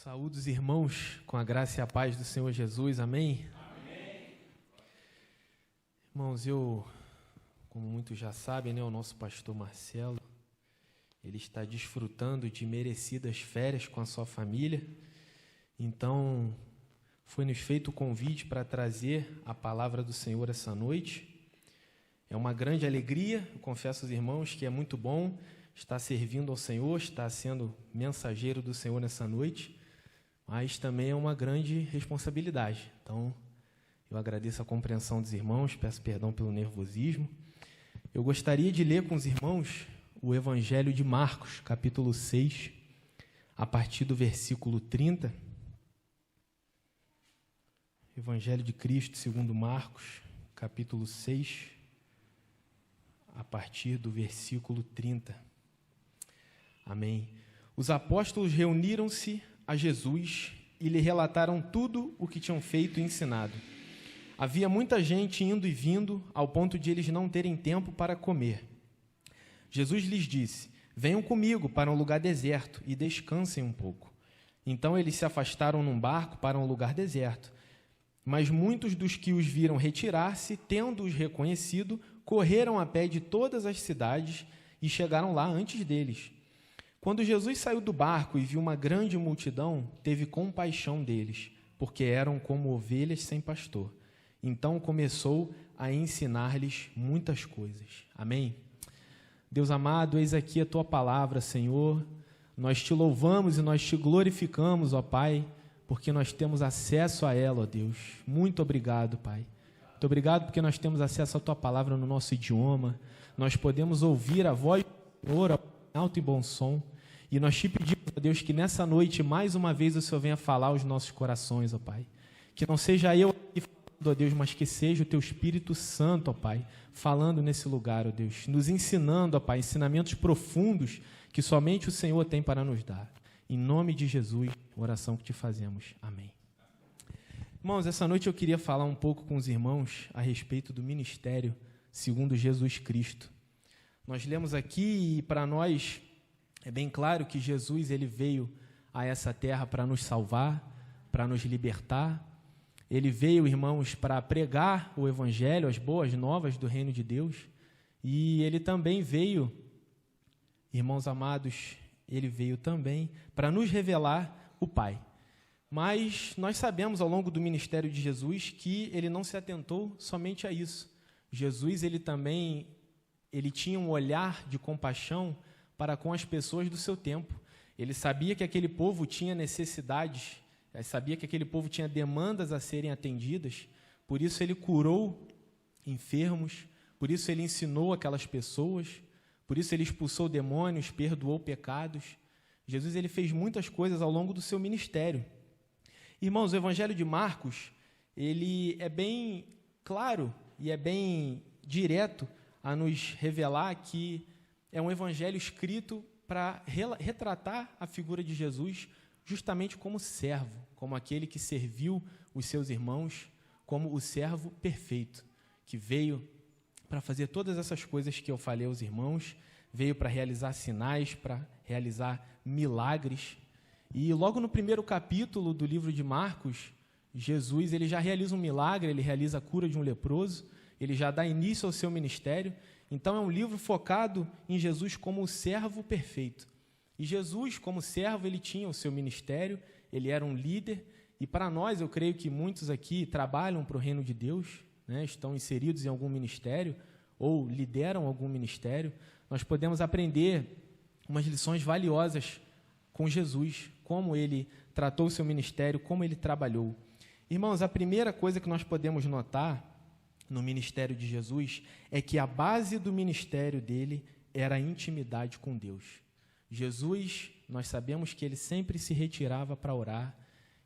Saúde os irmãos com a graça e a paz do Senhor Jesus, amém? Amém. Irmãos, como muitos já sabem, o nosso pastor Marcelo, ele está desfrutando de merecidas férias com a sua família, então foi-nos feito o convite para trazer a palavra do Senhor essa noite. É uma grande alegria, eu confesso aos irmãos que é muito bom estar servindo ao Senhor, estar sendo mensageiro do Senhor nessa noite, mas também é uma grande responsabilidade. Então, eu agradeço a compreensão dos irmãos, peço perdão pelo nervosismo. Eu gostaria de ler com os irmãos o Evangelho de Marcos, capítulo 6, a partir do versículo 30. Evangelho de Cristo segundo Marcos, capítulo 6, a partir do versículo 30. Amém. Os apóstolos reuniram-se a Jesus e lhe relataram tudo o que tinham feito e ensinado. Havia muita gente indo e vindo, ao ponto de eles não terem tempo para comer. Jesus lhes disse: venham comigo para um lugar deserto e descansem um pouco. Então eles se afastaram num barco para um lugar deserto. Mas muitos dos que os viram retirar-se, tendo-os reconhecido, correram a pé de todas as cidades e chegaram lá antes deles. Quando Jesus saiu do barco e viu uma grande multidão, teve compaixão deles, porque eram como ovelhas sem pastor. Então começou a ensinar-lhes muitas coisas. Amém? Deus amado, eis aqui a Tua palavra, Senhor. Nós Te louvamos e nós Te glorificamos, ó Pai, porque nós temos acesso a ela, ó Deus. Muito obrigado, Pai. Muito obrigado porque nós temos acesso à Tua palavra no nosso idioma. Nós podemos ouvir a voz do Senhor em alto e bom som. E nós Te pedimos, ó Deus, que nessa noite, mais uma vez, o Senhor venha falar aos nossos corações, ó Pai. Que não seja eu aqui falando, ó Deus, mas que seja o Teu Espírito Santo, ó Pai, falando nesse lugar, ó Deus, nos ensinando, ó Pai, ensinamentos profundos que somente o Senhor tem para nos dar. Em nome de Jesus, oração que Te fazemos. Amém. Irmãos, essa noite eu queria falar um pouco com os irmãos a respeito do ministério segundo Jesus Cristo. Nós lemos aqui e para nós é bem claro que Jesus ele veio a essa terra para nos salvar, para nos libertar. Ele veio, irmãos, para pregar o Evangelho, as boas novas do reino de Deus. E ele também veio, irmãos amados, ele veio também para nos revelar o Pai. Mas nós sabemos ao longo do ministério de Jesus que ele não se atentou somente a isso. Jesus ele tinha um olhar de compaixão para com as pessoas do seu tempo. Ele sabia que aquele povo tinha necessidades, sabia que aquele povo tinha demandas a serem atendidas, por isso ele curou enfermos, por isso ele ensinou aquelas pessoas, por isso ele expulsou demônios, perdoou pecados. Jesus ele fez muitas coisas ao longo do seu ministério. Irmãos, o Evangelho de Marcos, ele é bem claro e é bem direto a nos revelar que é um evangelho escrito para retratar a figura de Jesus justamente como servo, como aquele que serviu os seus irmãos, como o servo perfeito, que veio para fazer todas essas coisas que eu falei aos irmãos, veio para realizar sinais, para realizar milagres. E logo no primeiro capítulo do livro de Marcos, Jesus ele já realiza um milagre, ele realiza a cura de um leproso, ele já dá início ao seu ministério. Então é um livro focado em Jesus como o servo perfeito. E Jesus, como servo, ele tinha o seu ministério, ele era um líder. E para nós, eu creio que muitos aqui trabalham para o reino de Deus, estão inseridos em algum ministério ou lideram algum ministério. Nós podemos aprender umas lições valiosas com Jesus, como ele tratou o seu ministério, como ele trabalhou. Irmãos, a primeira coisa que nós podemos notar no ministério de Jesus é que a base do ministério dele era a intimidade com Deus. Jesus, nós sabemos que ele sempre se retirava para orar,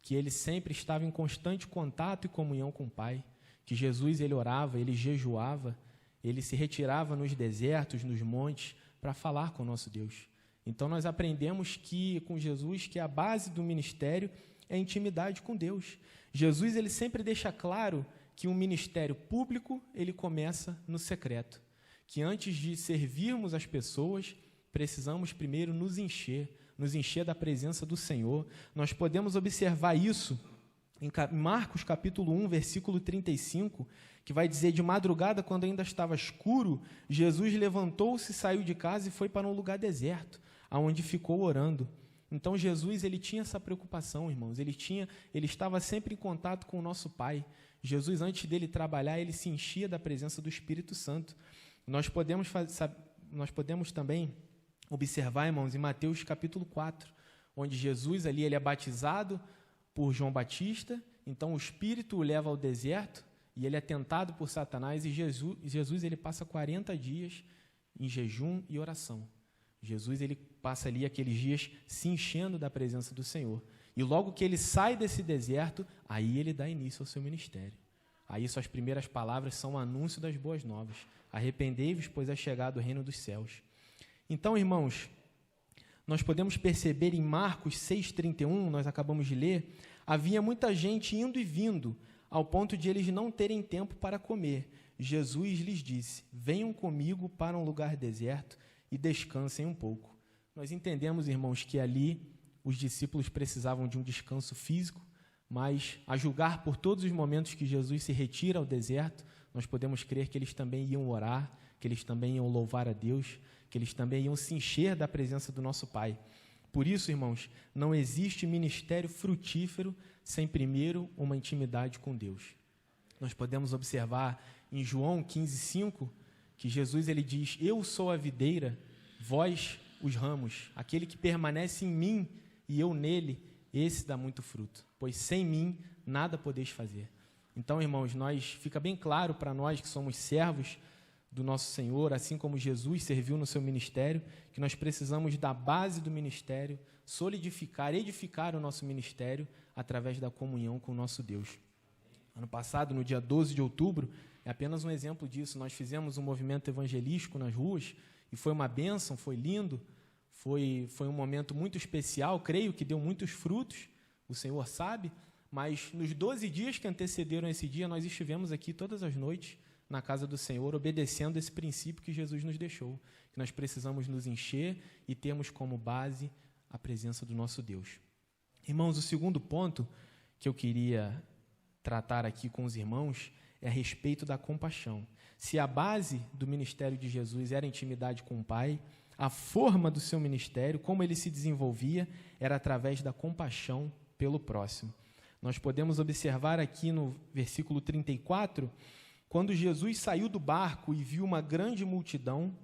que ele sempre estava em constante contato e comunhão com o Pai, que Jesus ele orava, ele jejuava, ele se retirava nos desertos, nos montes, para falar com o nosso Deus. Então nós aprendemos que com Jesus que a base do ministério é a intimidade com Deus. Jesus ele sempre deixa claro que um ministério público, ele começa no secreto. Que antes de servirmos as pessoas, precisamos primeiro nos encher, nos encher da presença do Senhor. Nós podemos observar isso em Marcos capítulo 1, versículo 35, que vai dizer: de madrugada, quando ainda estava escuro, Jesus levantou-se, saiu de casa e foi para um lugar deserto, aonde ficou orando. Então Jesus, ele tinha essa preocupação, irmãos, ele estava sempre em contato com o nosso Pai. Jesus, antes dele trabalhar, ele se enchia da presença do Espírito Santo. Nós podemos também observar, irmãos, em Mateus capítulo 4, onde Jesus ali ele é batizado por João Batista, então o Espírito o leva ao deserto e ele é tentado por Satanás, e Jesus ele passa 40 dias em jejum e oração. Jesus ele passa ali aqueles dias se enchendo da presença do Senhor. E logo que ele sai desse deserto, aí ele dá início ao seu ministério. Aí suas primeiras palavras são o anúncio das boas novas. Arrependei-vos, pois é chegado o reino dos céus. Então, irmãos, nós podemos perceber em Marcos 6,31, nós acabamos de ler, havia muita gente indo e vindo, ao ponto de eles não terem tempo para comer. Jesus lhes disse: venham comigo para um lugar deserto e descansem um pouco. Nós entendemos, irmãos, que ali os discípulos precisavam de um descanso físico, mas a julgar por todos os momentos que Jesus se retira ao deserto, nós podemos crer que eles também iam orar, que eles também iam louvar a Deus, que eles também iam se encher da presença do nosso Pai. Por isso, irmãos, não existe ministério frutífero sem primeiro uma intimidade com Deus. Nós podemos observar em João 15,5, que Jesus ele diz: eu sou a videira, vós os ramos, aquele que permanece em mim e eu nele, esse dá muito fruto, pois sem mim nada podeis fazer. Então, irmãos, fica bem claro para nós que somos servos do nosso Senhor, assim como Jesus serviu no seu ministério, que nós precisamos da base do ministério, edificar o nosso ministério através da comunhão com o nosso Deus. Ano passado, no dia 12 de outubro, é apenas um exemplo disso, nós fizemos um movimento evangelístico nas ruas, e foi uma bênção, foi lindo, foi um momento muito especial, creio que deu muitos frutos, o Senhor sabe, mas nos 12 dias que antecederam esse dia, nós estivemos aqui todas as noites, na casa do Senhor, obedecendo esse princípio que Jesus nos deixou, que nós precisamos nos encher e termos como base a presença do nosso Deus. Irmãos, o segundo ponto que eu queria tratar aqui com os irmãos é a respeito da compaixão. Se a base do ministério de Jesus era a intimidade com o Pai, a forma do seu ministério, como ele se desenvolvia, era através da compaixão pelo próximo. Nós podemos observar aqui no versículo 34, quando Jesus saiu do barco e viu uma grande multidão,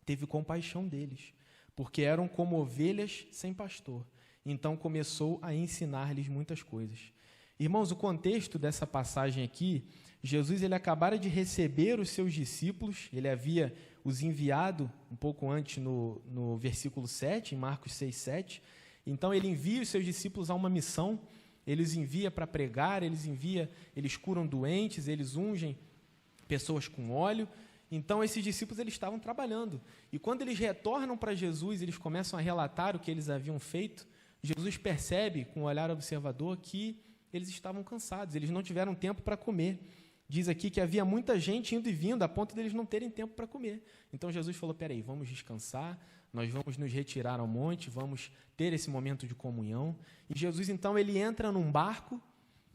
teve compaixão deles, porque eram como ovelhas sem pastor. Então começou a ensinar-lhes muitas coisas. Irmãos, o contexto dessa passagem aqui, Jesus ele acabara de receber os seus discípulos, ele havia os enviado um pouco antes no versículo 7, em Marcos 6, 7. Então ele envia os seus discípulos a uma missão, ele os envia para pregar, eles curam doentes, eles ungem pessoas com óleo. Então esses discípulos eles estavam trabalhando, e quando eles retornam para Jesus, eles começam a relatar o que eles haviam feito. Jesus percebe com um olhar observador que eles estavam cansados, eles não tiveram tempo para comer. Diz aqui que havia muita gente indo e vindo a ponto deles não terem tempo para comer. Então Jesus falou: peraí, vamos descansar, nós vamos nos retirar ao monte, vamos ter esse momento de comunhão. E Jesus então ele entra num barco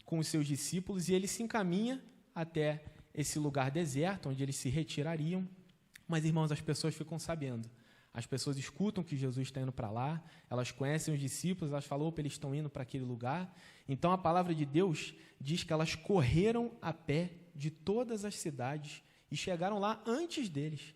com os seus discípulos e ele se encaminha até esse lugar deserto, onde eles se retirariam. Mas, irmãos, as pessoas ficam sabendo. As pessoas escutam que Jesus está indo para lá, elas conhecem os discípulos, elas falam: opa, eles estão indo para aquele lugar. Então, a palavra de Deus diz que elas correram a pé de todas as cidades e chegaram lá antes deles.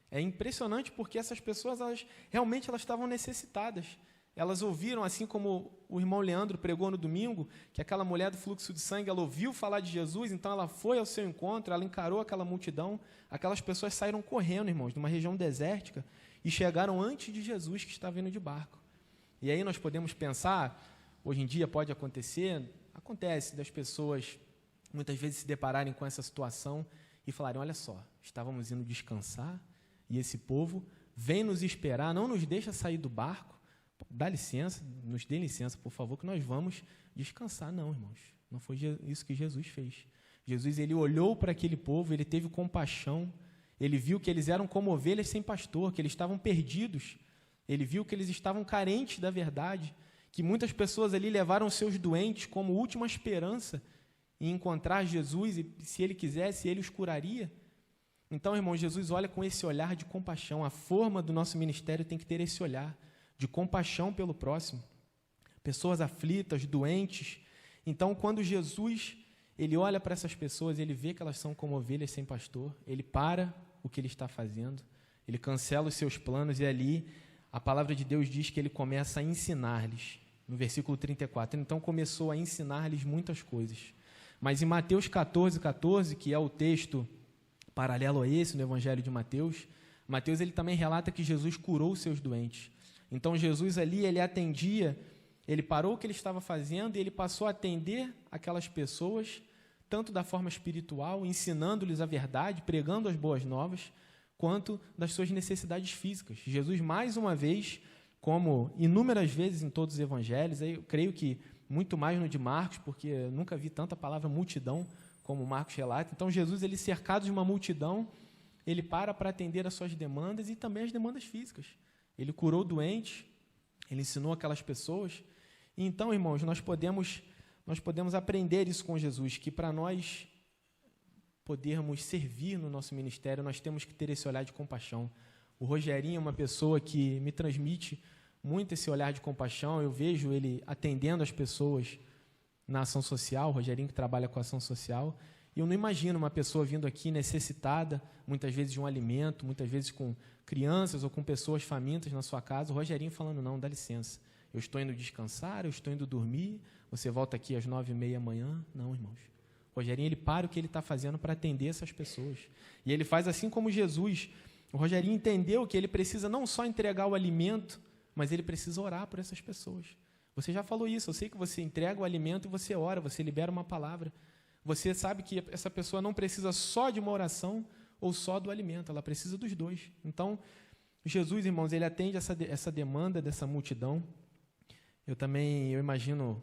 É impressionante porque essas pessoas, realmente estavam necessitadas. Elas ouviram, assim como o irmão Leandro pregou no domingo, que aquela mulher do fluxo de sangue, ela ouviu falar de Jesus, então ela foi ao seu encontro, ela encarou aquela multidão. Aquelas pessoas saíram correndo, irmãos, numa região desértica, e chegaram antes de Jesus, que estava indo de barco. E aí nós podemos pensar, hoje em dia pode acontecer, acontece das pessoas muitas vezes se depararem com essa situação e falarem: olha só, estávamos indo descansar, e esse povo vem nos esperar, não nos deixa sair do barco. Dá licença, nos dê licença, por favor, que nós vamos descansar. Não, irmãos, não foi isso que Jesus fez. Jesus ele olhou para aquele povo, ele teve compaixão, ele viu que eles eram como ovelhas sem pastor, que eles estavam perdidos Ele viu que eles estavam carentes da verdade, que muitas pessoas ali levaram seus doentes como última esperança em encontrar Jesus e, se ele quisesse, ele os curaria. Então, irmão, Jesus olha com esse olhar de compaixão. A forma do nosso ministério tem que ter esse olhar de compaixão pelo próximo. Pessoas aflitas, doentes. Então, quando Jesus ele olha para essas pessoas, ele vê que elas são como ovelhas sem pastor, ele para o que ele está fazendo, ele cancela os seus planos e ali a palavra de Deus diz que ele começa a ensinar-lhes. No versículo 34, então começou a ensinar-lhes muitas coisas. Mas em Mateus 14, que é o texto paralelo a esse, no Evangelho de Mateus, Mateus ele também relata que Jesus curou os seus doentes. Então Jesus ali, ele atendia, ele parou o que ele estava fazendo e ele passou a atender aquelas pessoas, tanto da forma espiritual, ensinando-lhes a verdade, pregando as boas novas, quanto das suas necessidades físicas. Jesus, mais uma vez, como inúmeras vezes em todos os evangelhos, eu creio que muito mais no de Marcos, porque eu nunca vi tanta palavra multidão como Marcos relata. Então, Jesus, ele cercado de uma multidão, ele para atender as suas demandas e também as demandas físicas. Ele curou doentes, ele ensinou aquelas pessoas. E então, irmãos, nós podemos aprender isso com Jesus, que para nós podermos servir no nosso ministério, nós temos que ter esse olhar de compaixão. O Rogerinho é uma pessoa que me transmite muito esse olhar de compaixão. Eu vejo ele atendendo as pessoas na ação social, o Rogerinho que trabalha com ação social, e eu não imagino uma pessoa vindo aqui necessitada, muitas vezes de um alimento, muitas vezes com crianças ou com pessoas famintas na sua casa, o Rogerinho falando, não, dá licença, eu estou indo descansar, eu estou indo dormir, você volta aqui às 9h30 da manhã. Não, irmãos. O Rogerinho, ele para o que ele está fazendo para atender essas pessoas. E ele faz assim como Jesus. O Rogerinho entendeu que ele precisa não só entregar o alimento, mas ele precisa orar por essas pessoas. Você já falou isso, eu sei que você entrega o alimento e você ora, você libera uma palavra. Você sabe que essa pessoa não precisa só de uma oração ou só do alimento, ela precisa dos dois. Então, Jesus, irmãos, ele atende essa demanda dessa multidão. Eu imagino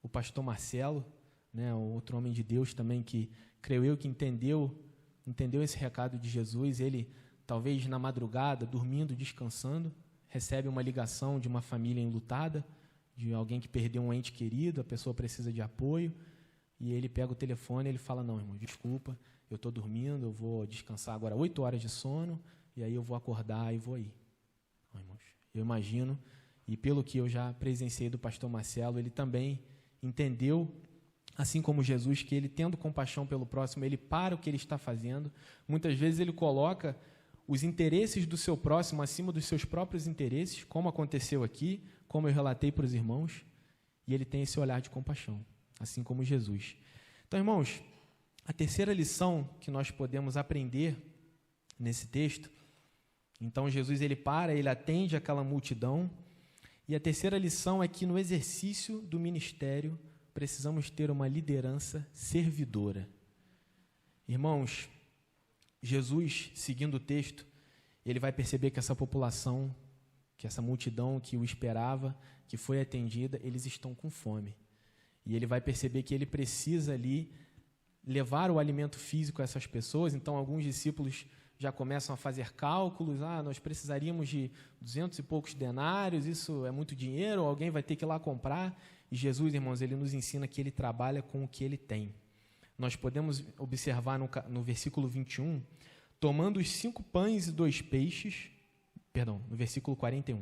o pastor Marcelo, né, o outro homem de Deus também, que creio eu que entendeu esse recado de Jesus. Ele, talvez na madrugada, dormindo, descansando, recebe uma ligação de uma família enlutada, de alguém que perdeu um ente querido, a pessoa precisa de apoio, e ele pega o telefone e ele fala, não, irmão, desculpa, eu estou dormindo, eu vou descansar agora 8 horas de sono, e aí eu vou acordar e vou ir. Não, irmãos, eu imagino, e pelo que eu já presenciei do pastor Marcelo, ele também entendeu, assim como Jesus, que ele, tendo compaixão pelo próximo, ele para o que ele está fazendo. Muitas vezes ele coloca os interesses do seu próximo acima dos seus próprios interesses, como aconteceu aqui, como eu relatei para os irmãos, e ele tem esse olhar de compaixão, assim como Jesus. Então, irmãos, a terceira lição que nós podemos aprender nesse texto, então Jesus ele atende aquela multidão, e a terceira lição é que no exercício do ministério precisamos ter uma liderança servidora. Irmãos, Jesus, seguindo o texto, ele vai perceber que essa população, que essa multidão que o esperava, que foi atendida, eles estão com fome. E ele vai perceber que ele precisa ali levar o alimento físico a essas pessoas. Então, alguns discípulos já começam a fazer cálculos. Nós precisaríamos de 200 e poucos denários, isso é muito dinheiro, alguém vai ter que ir lá comprar. E Jesus, irmãos, ele nos ensina que ele trabalha com o que ele tem. Nós podemos observar no versículo 21, tomando os 5 pães e 2 peixes, no versículo 41.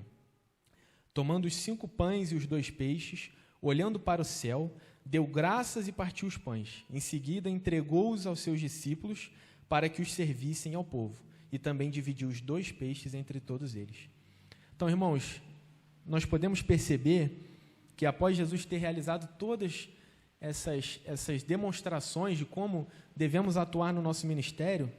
Tomando os 5 pães e os 2 peixes, olhando para o céu, deu graças e partiu os pães. Em seguida, entregou-os aos seus discípulos para que os servissem ao povo. E também dividiu os 2 peixes entre todos eles. Então, irmãos, nós podemos perceber que após Jesus ter realizado todas essas demonstrações de como devemos atuar no nosso ministério,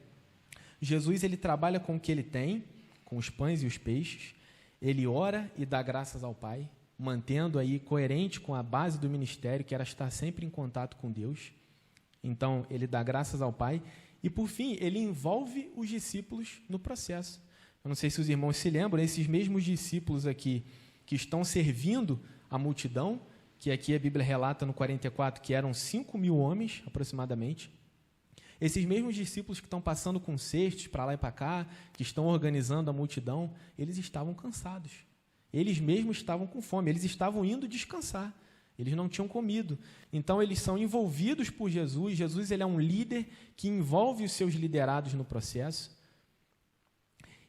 Jesus ele trabalha com o que ele tem, com os pães e os peixes, ele ora e dá graças ao Pai, mantendo aí coerente com a base do ministério, que era estar sempre em contato com Deus. Então, ele dá graças ao Pai e, por fim, ele envolve os discípulos no processo. Eu não sei se os irmãos se lembram, esses mesmos discípulos aqui que estão servindo a multidão, que aqui a Bíblia relata no 44 que eram 5.000 homens, aproximadamente. Esses mesmos discípulos que estão passando com cestos para lá e para cá, que estão organizando a multidão, eles estavam cansados. Eles mesmos estavam com fome, eles estavam indo descansar, eles não tinham comido. Então, eles são envolvidos por Jesus. Jesus ele é um líder que envolve os seus liderados no processo.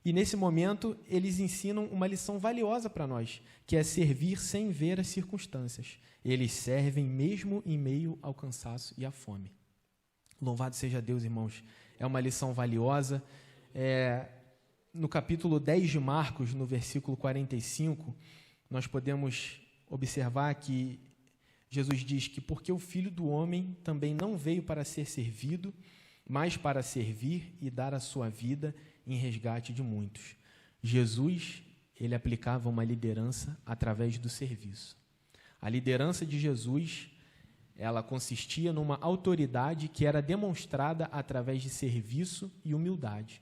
E, nesse momento, eles ensinam uma lição valiosa para nós, que é servir sem ver as circunstâncias. Eles servem mesmo em meio ao cansaço e à fome. Louvado seja Deus, irmãos. É uma lição valiosa. No capítulo 10 de Marcos, no versículo 45, nós podemos observar que Jesus diz que porque o Filho do Homem também não veio para ser servido, mas para servir e dar a sua vida em resgate de muitos. Jesus, ele aplicava uma liderança através do serviço. A liderança de Jesus, ela consistia numa autoridade que era demonstrada através de serviço e humildade.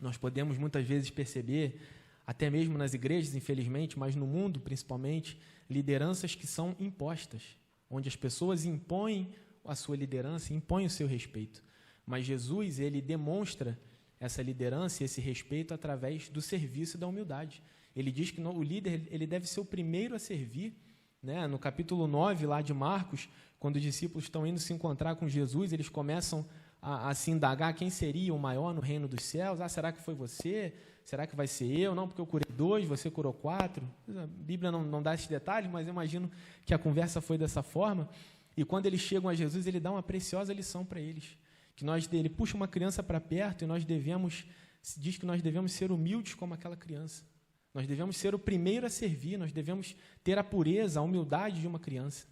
Nós podemos muitas vezes perceber, até mesmo nas igrejas, infelizmente, mas no mundo principalmente, lideranças que são impostas, onde as pessoas impõem a sua liderança, impõem o seu respeito. Mas Jesus, ele demonstra essa liderança e esse respeito através do serviço e da humildade. Ele diz que o líder ele deve ser o primeiro a servir. Né? No capítulo 9, lá de Marcos, quando os discípulos estão indo se encontrar com Jesus, eles começam a se indagar quem seria o maior no reino dos céus. Será que foi você? Será que vai ser eu? Não, porque eu curei 2, você curou 4. A Bíblia não dá esses detalhes, mas eu imagino que a conversa foi dessa forma. E quando eles chegam a Jesus, ele dá uma preciosa lição para eles. Ele puxa uma criança para perto e diz que nós devemos ser humildes como aquela criança. Nós devemos ser o primeiro a servir, nós devemos ter a pureza, a humildade de uma criança.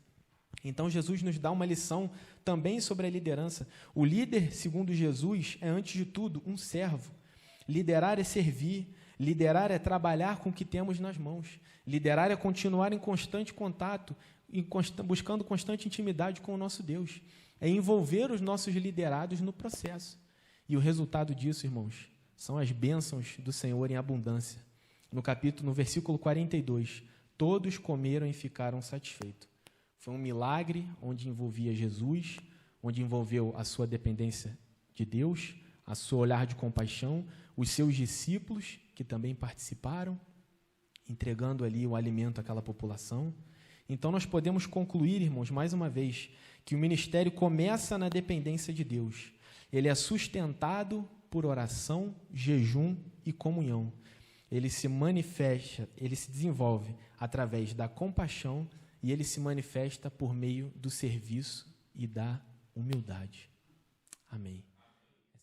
Então, Jesus nos dá uma lição também sobre a liderança. O líder, segundo Jesus, é, antes de tudo, um servo. Liderar é servir, liderar é trabalhar com o que temos nas mãos. Liderar é continuar em constante contato, buscando constante intimidade com o nosso Deus. É envolver os nossos liderados no processo. E o resultado disso, irmãos, são as bênçãos do Senhor em abundância. No versículo 42, todos comeram e ficaram satisfeitos. Foi um milagre onde envolvia Jesus, onde envolveu a sua dependência de Deus, a seu olhar de compaixão, os seus discípulos, que também participaram, entregando ali o alimento àquela população. Então, nós podemos concluir, irmãos, mais uma vez, que o ministério começa na dependência de Deus. Ele é sustentado por oração, jejum e comunhão. Ele se manifesta, ele se desenvolve através da compaixão e ele se manifesta por meio do serviço e da humildade. Amém.